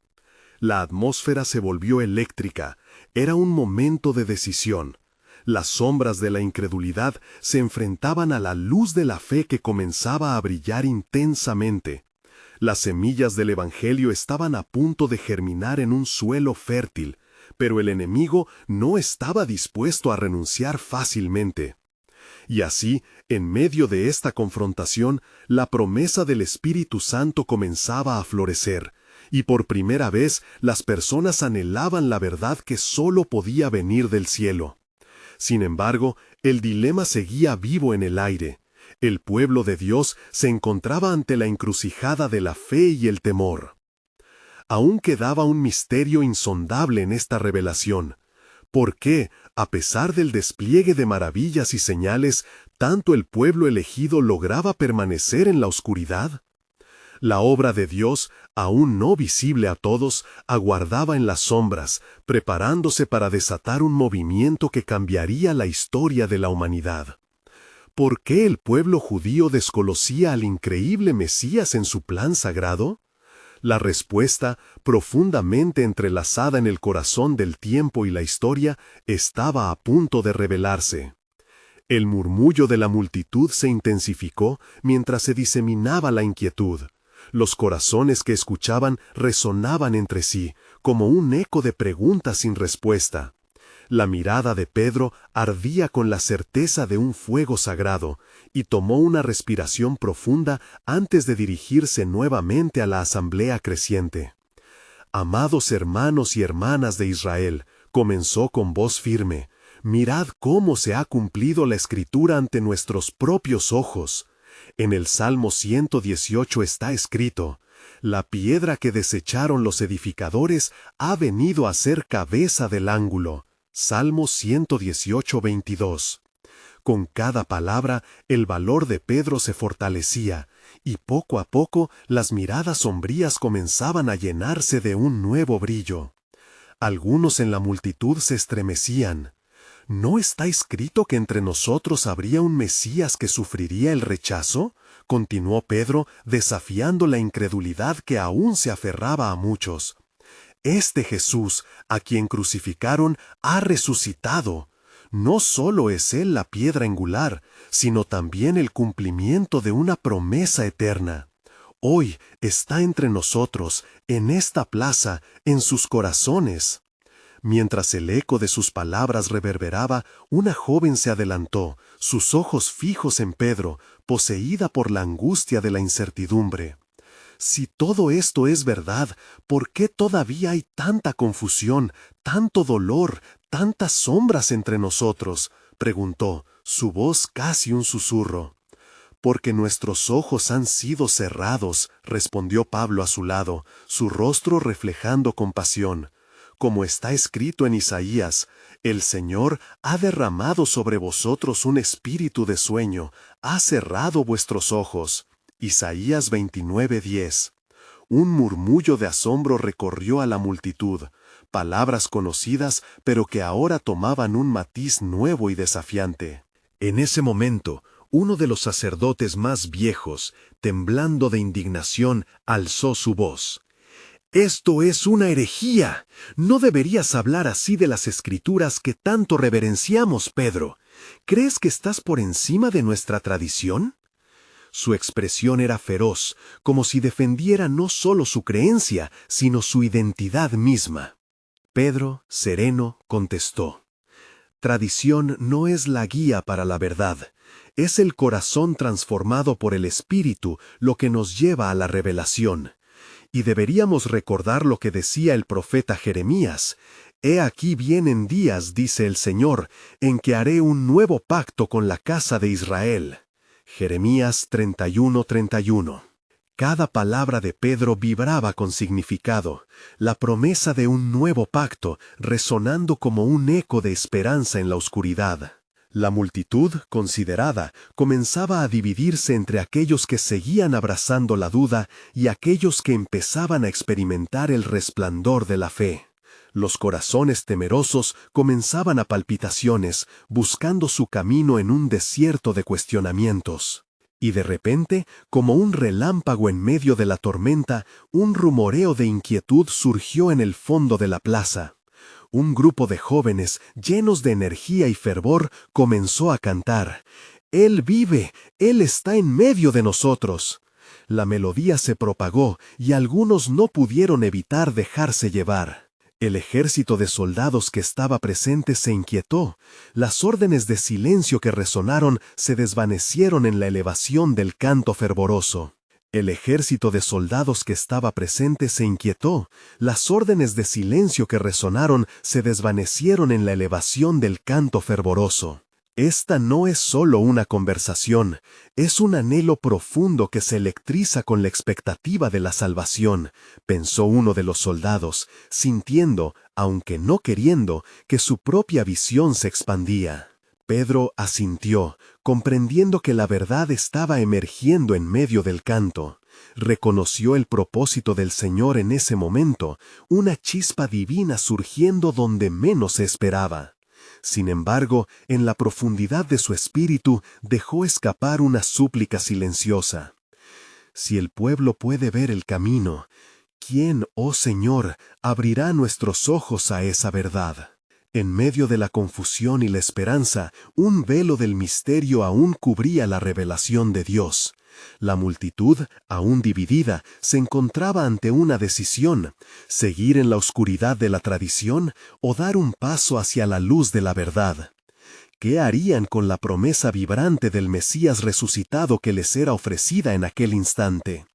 La atmósfera se volvió eléctrica. Era un momento de decisión. Las sombras de la incredulidad se enfrentaban a la luz de la fe que comenzaba a brillar intensamente. Las semillas del Evangelio estaban a punto de germinar en un suelo fértil, pero el enemigo no estaba dispuesto a renunciar fácilmente. Y así, en medio de esta confrontación, la promesa del Espíritu Santo comenzaba a florecer, y por primera vez las personas anhelaban la verdad que solo podía venir del cielo. Sin embargo, el dilema seguía vivo en el aire. El pueblo de Dios se encontraba ante la encrucijada de la fe y el temor. Aún quedaba un misterio insondable en esta revelación. ¿Por qué, a pesar del despliegue de maravillas y señales, tanto el pueblo elegido lograba permanecer en la oscuridad? La obra de Dios, aún no visible a todos, aguardaba en las sombras, preparándose para desatar un movimiento que cambiaría la historia de la humanidad. ¿Por qué el pueblo judío desconocía al increíble Mesías en su plan sagrado? La respuesta, profundamente entrelazada en el corazón del tiempo y la historia, estaba a punto de revelarse. El murmullo de la multitud se intensificó mientras se diseminaba la inquietud. Los corazones que escuchaban resonaban entre sí, como un eco de preguntas sin respuesta. La mirada de Pedro ardía con la certeza de un fuego sagrado, y tomó una respiración profunda antes de dirigirse nuevamente a la asamblea creciente. «Amados hermanos y hermanas de Israel», comenzó con voz firme, «mirad cómo se ha cumplido la Escritura ante nuestros propios ojos. En el Salmo 118 está escrito: «La piedra que desecharon los edificadores ha venido a ser cabeza del ángulo». Salmo 118, 22. Con cada palabra, el valor de Pedro se fortalecía, y poco a poco las miradas sombrías comenzaban a llenarse de un nuevo brillo. Algunos en la multitud se estremecían. ¿No está escrito que entre nosotros habría un Mesías que sufriría el rechazo?, continuó Pedro, desafiando la incredulidad que aún se aferraba a muchos. Este Jesús, a quien crucificaron, ha resucitado. No solo es Él la piedra angular, sino también el cumplimiento de una promesa eterna. Hoy está entre nosotros, en esta plaza, en sus corazones. Mientras el eco de sus palabras reverberaba, una joven se adelantó, sus ojos fijos en Pedro, poseída por la angustia de la incertidumbre. Si todo esto es verdad, ¿por qué todavía hay tanta confusión, tanto dolor, tantas sombras entre nosotros?, preguntó, su voz casi un susurro. Porque nuestros ojos han sido cerrados, respondió Pablo a su lado, su rostro reflejando compasión. Como está escrito en Isaías, el Señor ha derramado sobre vosotros un espíritu de sueño, ha cerrado vuestros ojos. Isaías 29:10. Un murmullo de asombro recorrió a la multitud, palabras conocidas pero que ahora tomaban un matiz nuevo y desafiante. En ese momento, uno de los sacerdotes más viejos, temblando de indignación, alzó su voz. «Esto es una herejía. No deberías hablar así de las Escrituras que tanto reverenciamos, Pedro. ¿Crees que estás por encima de nuestra tradición?» Su expresión era feroz, como si defendiera no solo su creencia, sino su identidad misma. Pedro, sereno, contestó: «Tradición no es la guía para la verdad. Es el corazón transformado por el Espíritu lo que nos lleva a la revelación. Y deberíamos recordar lo que decía el profeta Jeremías. He aquí vienen días, dice el Señor, en que haré un nuevo pacto con la casa de Israel. Jeremías 31:31. Cada palabra de Pedro vibraba con significado, la promesa de un nuevo pacto resonando como un eco de esperanza en la oscuridad. La multitud, considerada, comenzaba a dividirse entre aquellos que seguían abrazando la duda y aquellos que empezaban a experimentar el resplandor de la fe. Los corazones temerosos comenzaban a palpitaciones, buscando su camino en un desierto de cuestionamientos. Y de repente, como un relámpago en medio de la tormenta, un rumoreo de inquietud surgió en el fondo de la plaza. Un grupo de jóvenes, llenos de energía y fervor, comenzó a cantar. «Él vive, Él está en medio de nosotros». La melodía se propagó y algunos no pudieron evitar dejarse llevar. El ejército de soldados que estaba presente se inquietó. Las órdenes de silencio que resonaron se desvanecieron en la elevación del canto fervoroso. El ejército de soldados que estaba presente se inquietó. Las órdenes de silencio que resonaron se desvanecieron en la elevación del canto fervoroso. Esta no es solo una conversación, es un anhelo profundo que se electriza con la expectativa de la salvación, pensó uno de los soldados, sintiendo, aunque no queriendo, que su propia visión se expandía. Pedro asintió, comprendiendo que la verdad estaba emergiendo en medio del canto. Reconoció el propósito del Señor en ese momento, una chispa divina surgiendo donde menos se esperaba. Sin embargo, en la profundidad de su espíritu dejó escapar una súplica silenciosa. Si el pueblo puede ver el camino, ¿quién, oh Señor, abrirá nuestros ojos a esa verdad? En medio de la confusión y la esperanza, un velo del misterio aún cubría la revelación de Dios. La multitud, aún dividida, se encontraba ante una decisión: seguir en la oscuridad de la tradición o dar un paso hacia la luz de la verdad. ¿Qué harían con la promesa vibrante del Mesías resucitado que les era ofrecida en aquel instante?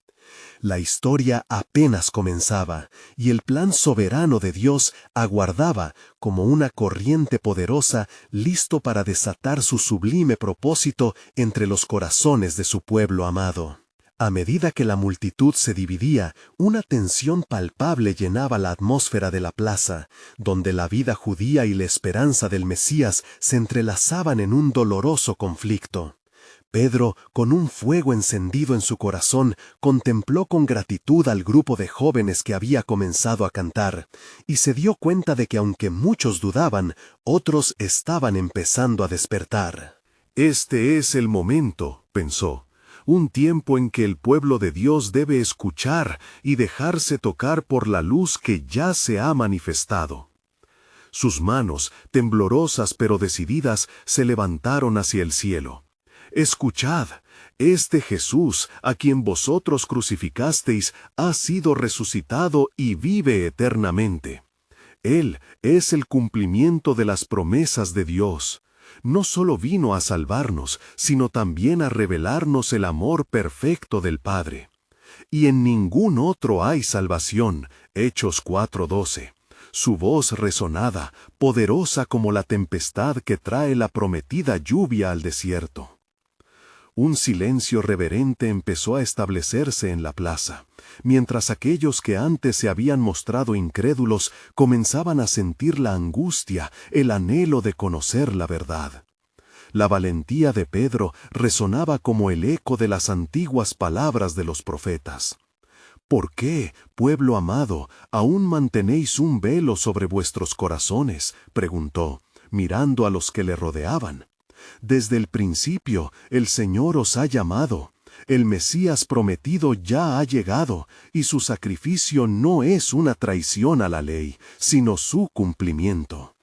La historia apenas comenzaba, y el plan soberano de Dios aguardaba como una corriente poderosa listo para desatar su sublime propósito entre los corazones de su pueblo amado. A medida que la multitud se dividía, una tensión palpable llenaba la atmósfera de la plaza, donde la vida judía y la esperanza del Mesías se entrelazaban en un doloroso conflicto. Pedro, con un fuego encendido en su corazón, contempló con gratitud al grupo de jóvenes que había comenzado a cantar, y se dio cuenta de que aunque muchos dudaban, otros estaban empezando a despertar. Este es el momento, pensó, un tiempo en que el pueblo de Dios debe escuchar y dejarse tocar por la luz que ya se ha manifestado. Sus manos, temblorosas pero decididas, se levantaron hacia el cielo. Escuchad, este Jesús, a quien vosotros crucificasteis, ha sido resucitado y vive eternamente. Él es el cumplimiento de las promesas de Dios. No solo vino a salvarnos, sino también a revelarnos el amor perfecto del Padre. Y en ningún otro hay salvación. Hechos 4:12. Su voz resonada, poderosa como la tempestad que trae la prometida lluvia al desierto. Un silencio reverente empezó a establecerse en la plaza, mientras aquellos que antes se habían mostrado incrédulos comenzaban a sentir la angustia, el anhelo de conocer la verdad. La valentía de Pedro resonaba como el eco de las antiguas palabras de los profetas. ¿Por qué, pueblo amado, aún mantenéis un velo sobre vuestros corazones?, preguntó, mirando a los que le rodeaban. Desde el principio el Señor os ha llamado. El Mesías prometido ya ha llegado, y su sacrificio no es una traición a la ley, sino su cumplimiento.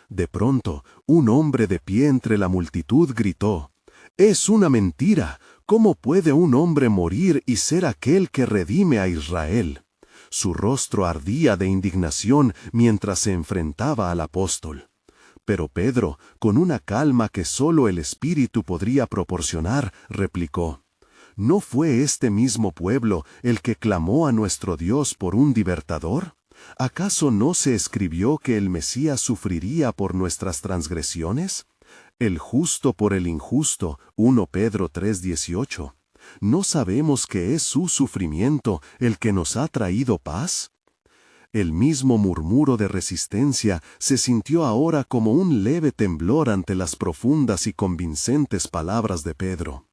De pronto, un hombre de pie entre la multitud gritó: «¡Es una mentira! ¿Cómo puede un hombre morir y ser aquel que redime a Israel?». Su rostro ardía de indignación mientras se enfrentaba al apóstol. Pero Pedro, con una calma que solo el Espíritu podría proporcionar, replicó: ¿No fue este mismo pueblo el que clamó a nuestro Dios por un libertador? ¿Acaso no se escribió que el Mesías sufriría por nuestras transgresiones? El justo por el injusto, 1 Pedro 3:18. ¿No sabemos que es su sufrimiento el que nos ha traído paz? El mismo murmuro de resistencia se sintió ahora como un leve temblor ante las profundas y convincentes palabras de Pedro.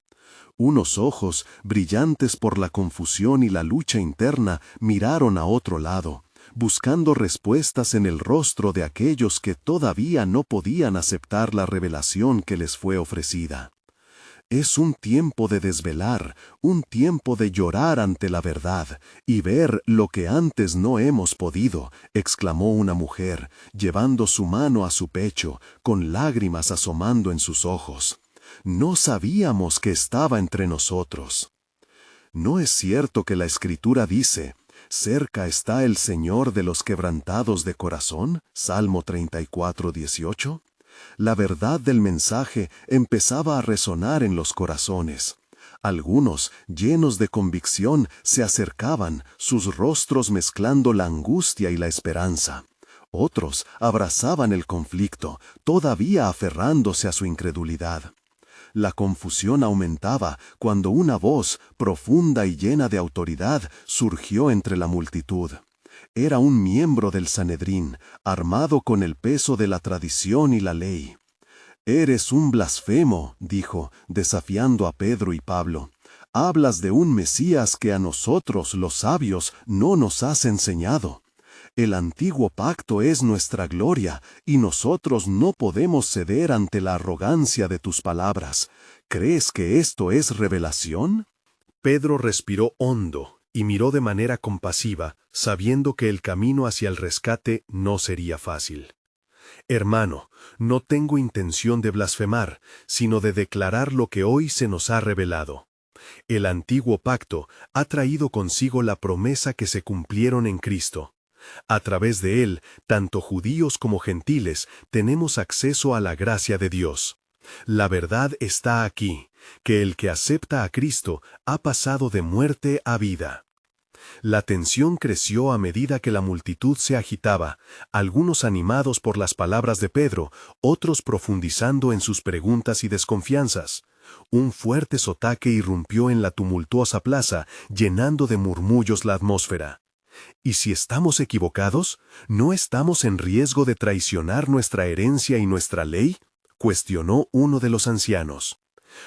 Unos ojos, brillantes por la confusión y la lucha interna, miraron a otro lado, buscando respuestas en el rostro de aquellos que todavía no podían aceptar la revelación que les fue ofrecida. Es un tiempo de desvelar, un tiempo de llorar ante la verdad y ver lo que antes no hemos podido, exclamó una mujer, llevando su mano a su pecho, con lágrimas asomando en sus ojos. No sabíamos que estaba entre nosotros. ¿No es cierto que la Escritura dice, cerca está el Señor de los quebrantados de corazón? Salmo 34:18. La verdad del mensaje empezaba a resonar en los corazones. Algunos, llenos de convicción, se acercaban, sus rostros mezclando la angustia y la esperanza. Otros abrazaban el conflicto, todavía aferrándose a su incredulidad. La confusión aumentaba cuando una voz, profunda y llena de autoridad, surgió entre la multitud. Era un miembro del Sanedrín, armado con el peso de la tradición y la ley. «Eres un blasfemo», dijo, desafiando a Pedro y Pablo. «Hablas de un Mesías que a nosotros, los sabios, no nos has enseñado. El antiguo pacto es nuestra gloria, y nosotros no podemos ceder ante la arrogancia de tus palabras. ¿Crees que esto es revelación?» Pedro respiró hondo y miró de manera compasiva, sabiendo que el camino hacia el rescate no sería fácil. «Hermano, no tengo intención de blasfemar, sino de declarar lo que hoy se nos ha revelado. El antiguo pacto ha traído consigo la promesa que se cumplieron en Cristo. A través de él, tanto judíos como gentiles tenemos acceso a la gracia de Dios. La verdad está aquí, que el que acepta a Cristo ha pasado de muerte a vida». La tensión creció a medida que la multitud se agitaba, algunos animados por las palabras de Pedro, otros profundizando en sus preguntas y desconfianzas. Un fuerte sotaque irrumpió en la tumultuosa plaza, llenando de murmullos la atmósfera. ¿Y si estamos equivocados? ¿No estamos en riesgo de traicionar nuestra herencia y nuestra ley?, cuestionó uno de los ancianos.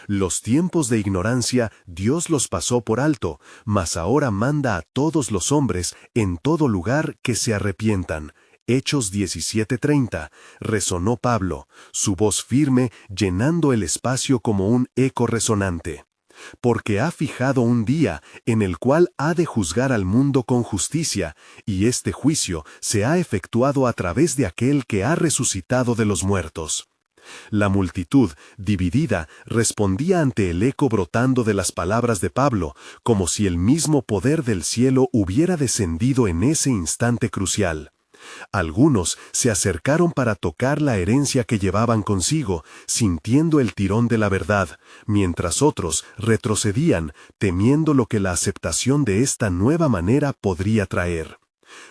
Los tiempos de ignorancia Dios los pasó por alto, mas ahora manda a todos los hombres en todo lugar que se arrepientan. Hechos 17:30, resonó Pablo, su voz firme llenando el espacio como un eco resonante. Porque ha fijado un día en el cual ha de juzgar al mundo con justicia, y este juicio se ha efectuado a través de aquel que ha resucitado de los muertos. La multitud, dividida, respondía ante el eco brotando de las palabras de Pablo, como si el mismo poder del cielo hubiera descendido en ese instante crucial. Algunos se acercaron para tocar la herencia que llevaban consigo, sintiendo el tirón de la verdad, mientras otros retrocedían, temiendo lo que la aceptación de esta nueva manera podría traer.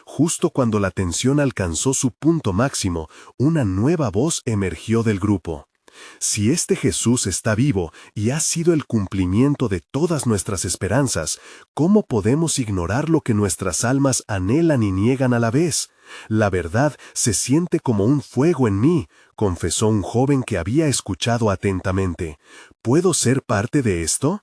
Justo cuando la tensión alcanzó su punto máximo, una nueva voz emergió del grupo. Si este Jesús está vivo y ha sido el cumplimiento de todas nuestras esperanzas, ¿cómo podemos ignorar lo que nuestras almas anhelan y niegan a la vez? La verdad se siente como un fuego en mí, confesó un joven que había escuchado atentamente. ¿Puedo ser parte de esto?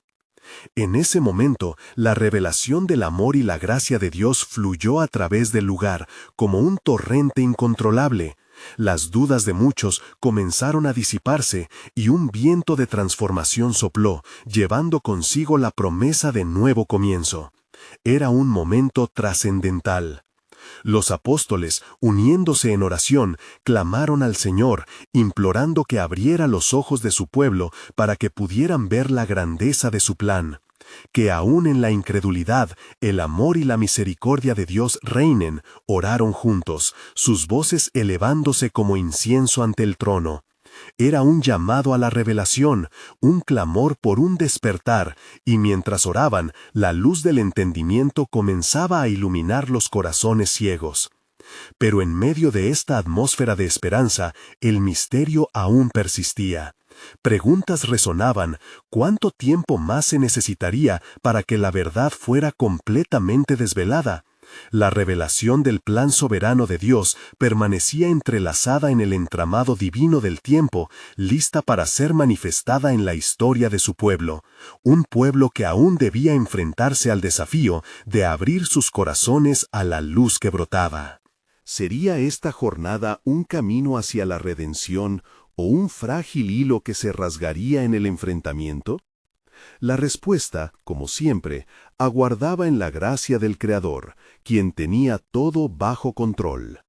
En ese momento, la revelación del amor y la gracia de Dios fluyó a través del lugar, como un torrente incontrolable. Las dudas de muchos comenzaron a disiparse, y un viento de transformación sopló, llevando consigo la promesa de nuevo comienzo. Era un momento trascendental. Los apóstoles, uniéndose en oración, clamaron al Señor, implorando que abriera los ojos de su pueblo para que pudieran ver la grandeza de su plan. Que aún en la incredulidad, el amor y la misericordia de Dios reinen, oraron juntos, sus voces elevándose como incienso ante el trono. Era un llamado a la revelación, un clamor por un despertar, y mientras oraban, la luz del entendimiento comenzaba a iluminar los corazones ciegos. Pero en medio de esta atmósfera de esperanza, el misterio aún persistía. Preguntas resonaban: ¿cuánto tiempo más se necesitaría para que la verdad fuera completamente desvelada? La revelación del plan soberano de Dios permanecía entrelazada en el entramado divino del tiempo, lista para ser manifestada en la historia de su pueblo, un pueblo que aún debía enfrentarse al desafío de abrir sus corazones a la luz que brotaba. ¿Sería esta jornada un camino hacia la redención o un frágil hilo que se rasgaría en el enfrentamiento? La respuesta, como siempre, aguardaba en la gracia del Creador, quien tenía todo bajo control.